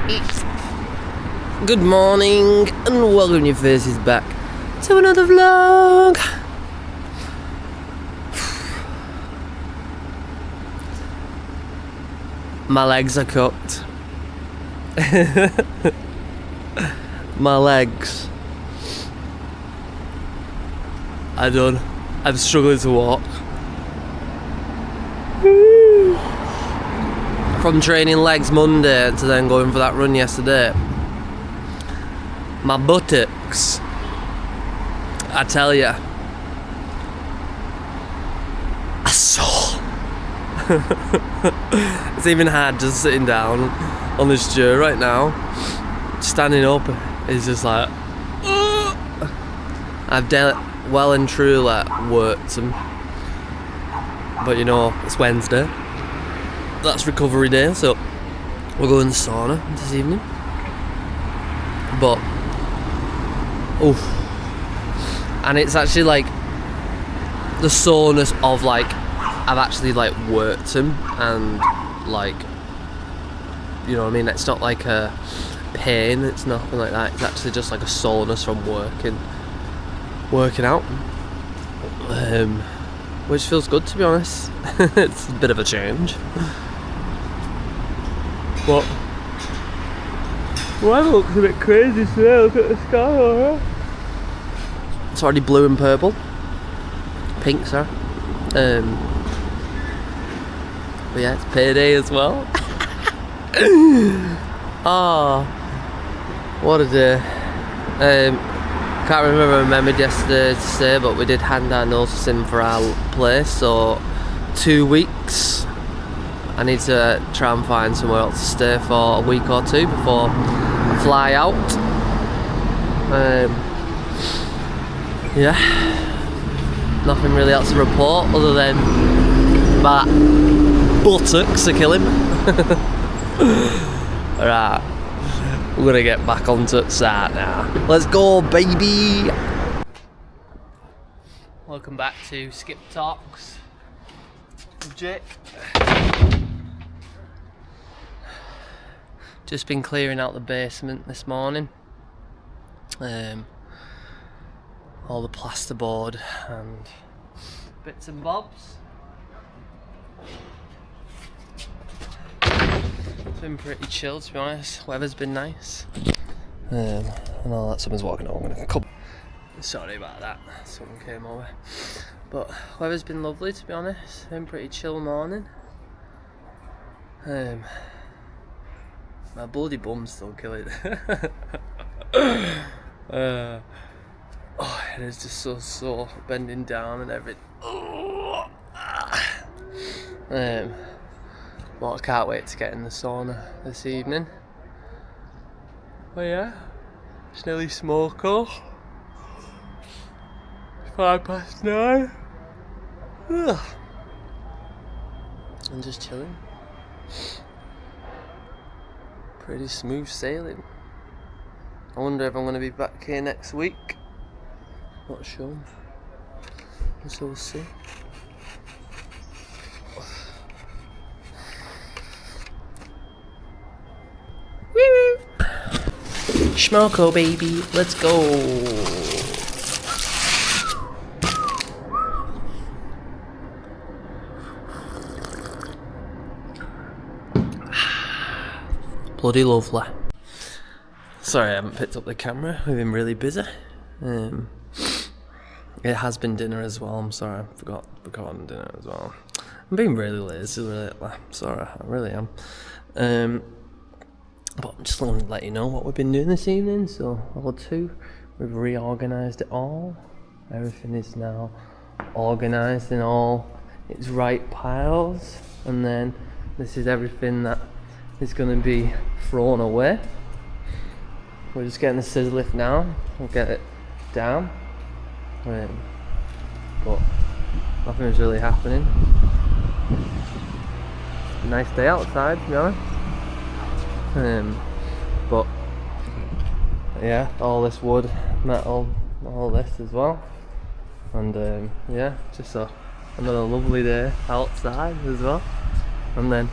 Good morning and welcome your faces back to another vlog. My legs are cooked. My legs are done. I'm struggling to walk. From training legs Monday to then going for that run yesterday, my buttocks, I tell ya, are sore. It's even hard just sitting down on this chair right now. Standing up is just like, I've well and truly worked them. But you know, it's Wednesday. That's recovery day, so we're going to the sauna this evening. But, oof. And it's actually like the soreness of like, I've actually like worked them and like, you know what I mean? It's not like a pain, it's nothing like that. It's actually just like a soreness from working out. Which feels good, to be honest. It's a bit of a change. But weather looks a bit crazy today. Look at the sky over there. It's already blue and purple. Pink, sorry. But yeah, it's payday as well. Oh, what a day. Can't remember if I remembered yesterday to say, but we did hand our notice in for our place, so 2 weeks. I need to try and find somewhere else to stay for a week or two before I fly out. Yeah, nothing really else to report other than my buttocks are killing. Alright, we're gonna get back onto it start now. Let's go, baby! Welcome back to Skip Talks with Jake. Just been clearing out the basement this morning. All the plasterboard and bits and bobs. It's been pretty chill, to be honest. Weather's been nice. And all that, someone's walking over. I'm gonna come. Sorry about that. Someone came over. But weather's been lovely, to be honest. It's been pretty chill morning. My bloody bum's still killing. Oh, it is just so sore, bending down and everything. Well, I can't wait to get in the sauna this evening. But yeah, it's nearly smoko. 9:05. I'm just chilling. Pretty smooth sailing. I wonder if I'm going to be back here next week. Not sure. Guess we'll see. Woo! Schmoko, baby, let's go. Bloody lovely. Sorry I haven't picked up the camera, we've been really busy. It has been dinner as well, I'm sorry, I forgot on dinner as well. I'm being really lazy, really. Sorry, I really am. But I'm just going to let you know what we've been doing this evening. So, level 2, we've reorganised it all. Everything is now organised in all its right piles. And then this is everything that is going to be thrown away. We're just getting the scissor lift now. We'll get it down. But nothing's really happening. Nice day outside, to be honest. But yeah, all this wood, metal, all this as well. And yeah, just another lovely day outside as well. And then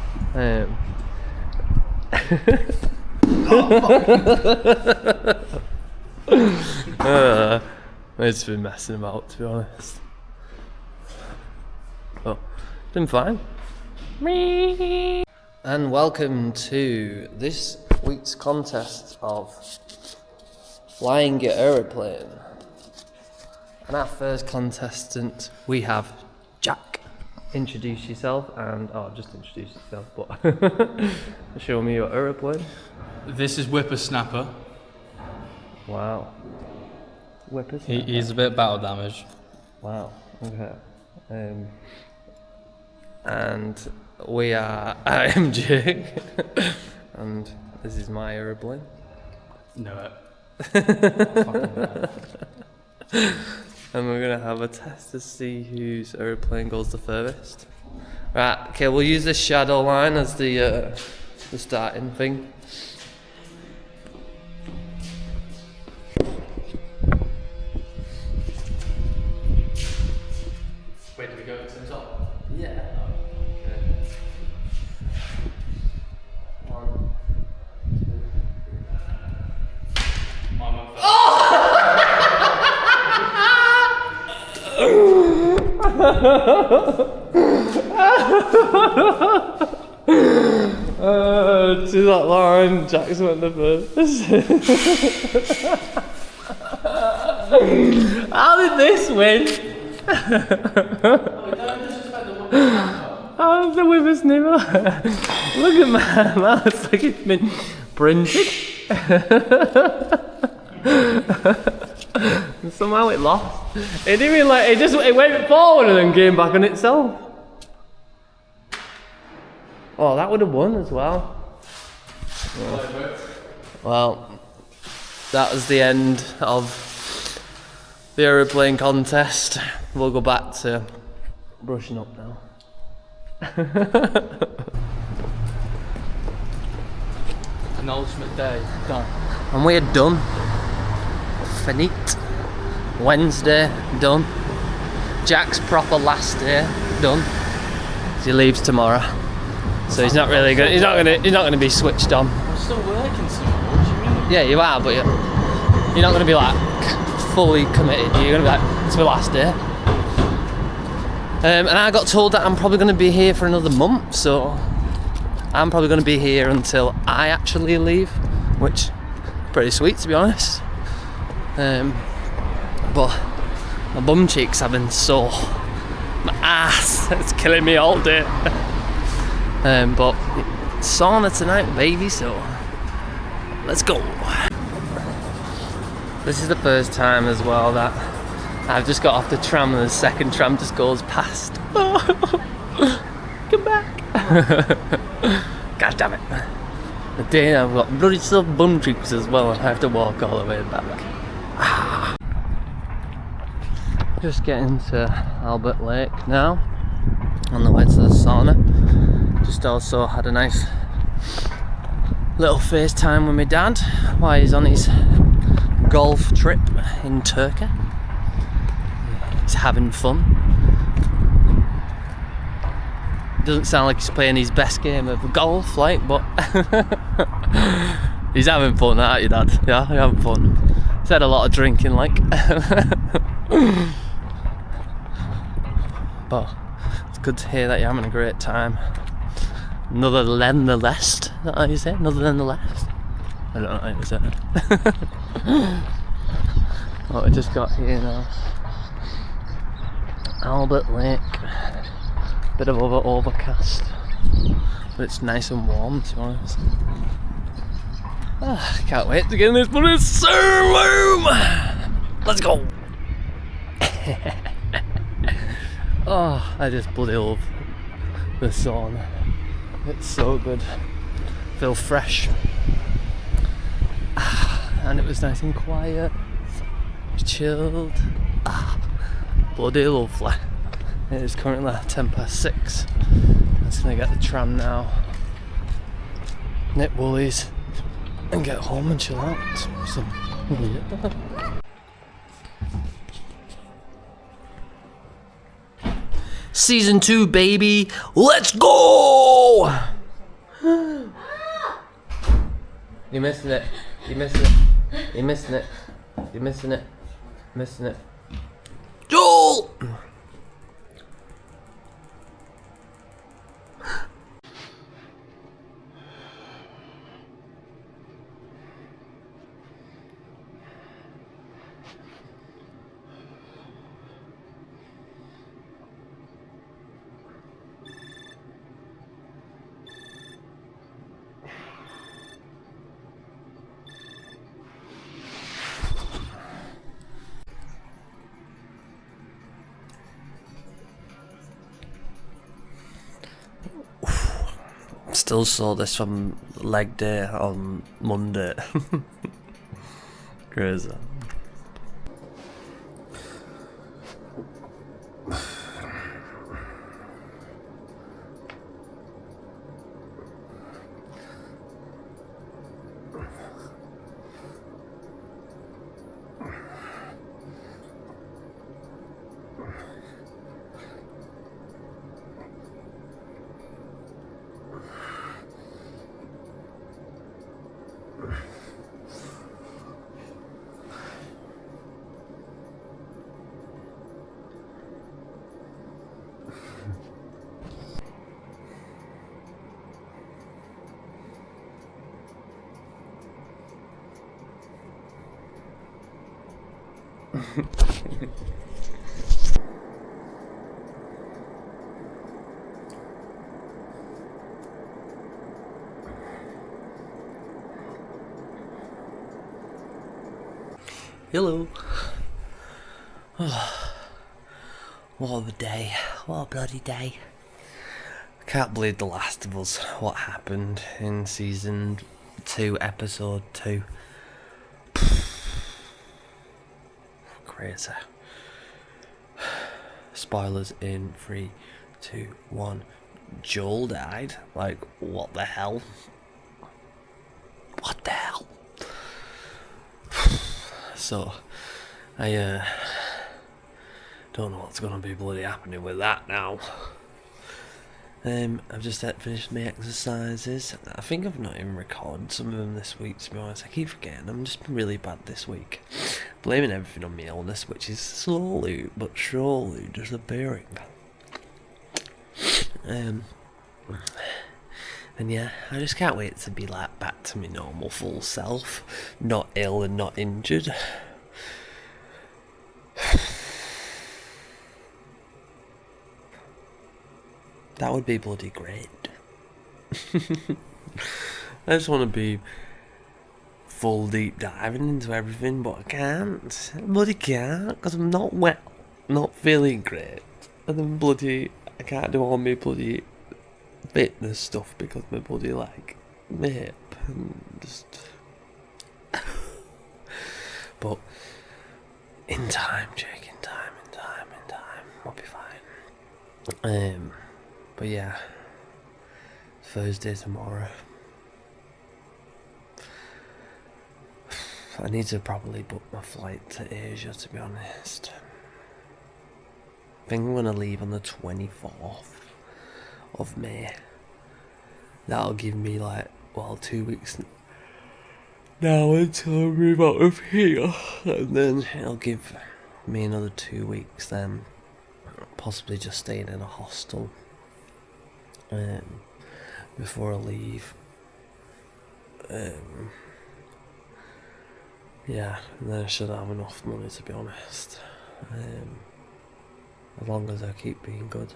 It's been messing about, to be honest. Oh, it's been fine. And welcome to this week's contest of flying your aeroplane. And our first contestant, we have Jack. Introduce yourself and, just introduce yourself, but show me your aeroplane. This is Whippersnapper. Wow. Whippersnapper. He's a bit battle damaged. Wow, okay. And we are IMG. And this is my aeroplane. No. And we're gonna have a test to see whose aeroplane goes the furthest. Right, okay, we'll use this shadow line as the starting thing. Wait, do we go to the top? Yeah. Okay. 1, 2, 3. To that line, Jackson went the first. How did this win? Oh, the whippersnapper. Look at my mouth, it's like it's been printed. And somehow it lost. It didn't even it went forward and then came back on itself. Oh, that would have won as well. Well, that was the end of the aeroplane contest. We'll go back to brushing up now. Penultimate day. Done. And we're done. Finite. Wednesday, done. Jack's proper last day, done. He leaves tomorrow. So he's not really good. He's not gonna be switched on. I'm still working tomorrow, what do you mean? Yeah, you are, but you're not gonna be like fully committed. You're gonna be like, it's my last day. And I got told that I'm probably gonna be here for another month, so I'm probably gonna be here until I actually leave, which is pretty sweet, to be honest. But my bum cheeks have been sore. My ass, it's killing me all day. But sauna tonight, baby, so let's go. This is the first time as well that I've just got off the tram and the second tram just goes past. Come back. God damn it. The day I've got bloody sore bum cheeks as well, and I have to walk all the way back. Just getting to Albert Lake now, on the way to the sauna. Just also had a nice little FaceTime with my dad while he's on his golf trip in Turkey. He's having fun. Doesn't sound like he's playing his best game of golf, like, but he's having fun, aren't you, Dad? Yeah, you're having fun. He's had a lot of drinking, like. But it's good to hear that you're having a great time. Nonetheless, is that how you say it? Nonetheless? I don't know how you say it. What we just got here now. Albert Lake. Bit of overcast. But it's nice and warm, to be honest. Can't wait to get in this bloody room! Let's go! Oh, I just bloody love the sauna. It's so good. Feel fresh. And it was nice and quiet. Chilled. Bloody lovely. It is currently 6:10. I'm just gonna get the tram now. Nip Woolies and get home and chill out. So, yeah. Season 2, baby. Let's go! You're missing it. You're missing it. You're missing it. You're missing it. Missing it. Joel! Still saw this from leg day on Monday. Crazy. Hello. What a day. What a bloody day. I can't believe The Last of Us, what happened in season 2, episode 2. Crazy. Spoilers in 3, 2, 1. Joel died? Like, what the hell? What the hell? So, I don't know what's gonna be bloody happening with that now. I've just finished my exercises. I think I've not even recorded some of them this week, to be honest. I keep forgetting. I'm just been really bad this week. Blaming everything on my illness, which is slowly but surely disappearing. And yeah, I just can't wait to be like back to my normal full self. Not ill and not injured. That would be bloody great. I just want to be full deep diving into everything, but I can't. I bloody can't, because I'm not well. Not feeling great. And then bloody, I can't do all my bloody fitness stuff because my bloody like my hip and just. But in time, Jake, in time, I'll be fine. But yeah, Thursday tomorrow. I need to probably book my flight to Asia, to be honest. I think I'm gonna leave on the 24th of May. That'll give me 2 weeks now until I move out of here, and then it'll give me another 2 weeks then, possibly just staying in a hostel before I leave. Yeah, and then I should have enough money, to be honest, as long as I keep being good.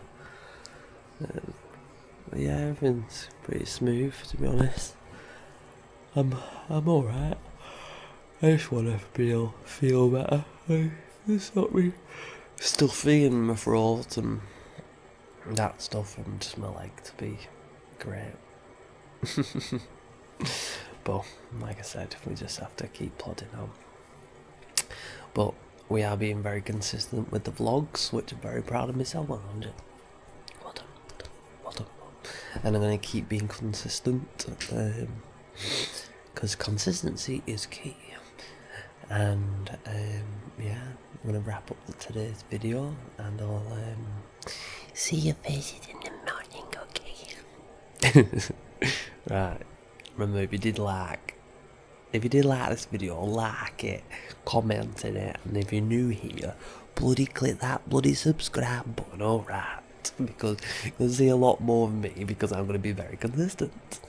But yeah, everything's pretty smooth, to be honest. I'm alright. I just want to feel better. It's not me stuffy in my throat and that stuff, and just my leg to be great. But like I said, we just have to keep plodding on. But we are being very consistent with the vlogs, which I'm very proud of myself. Well done. And I'm going to keep being consistent, because consistency is key. And yeah, I'm going to wrap up today's video, and I'll see your faces in the morning, okay? Right, remember, if you did like, If you did like this video, like it, comment in it, and if you're new here, bloody click that bloody subscribe button, alright? Because you'll see a lot more of me, because I'm going to be very consistent.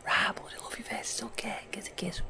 Right, bloody love your face, it's okay, kiss a kiss.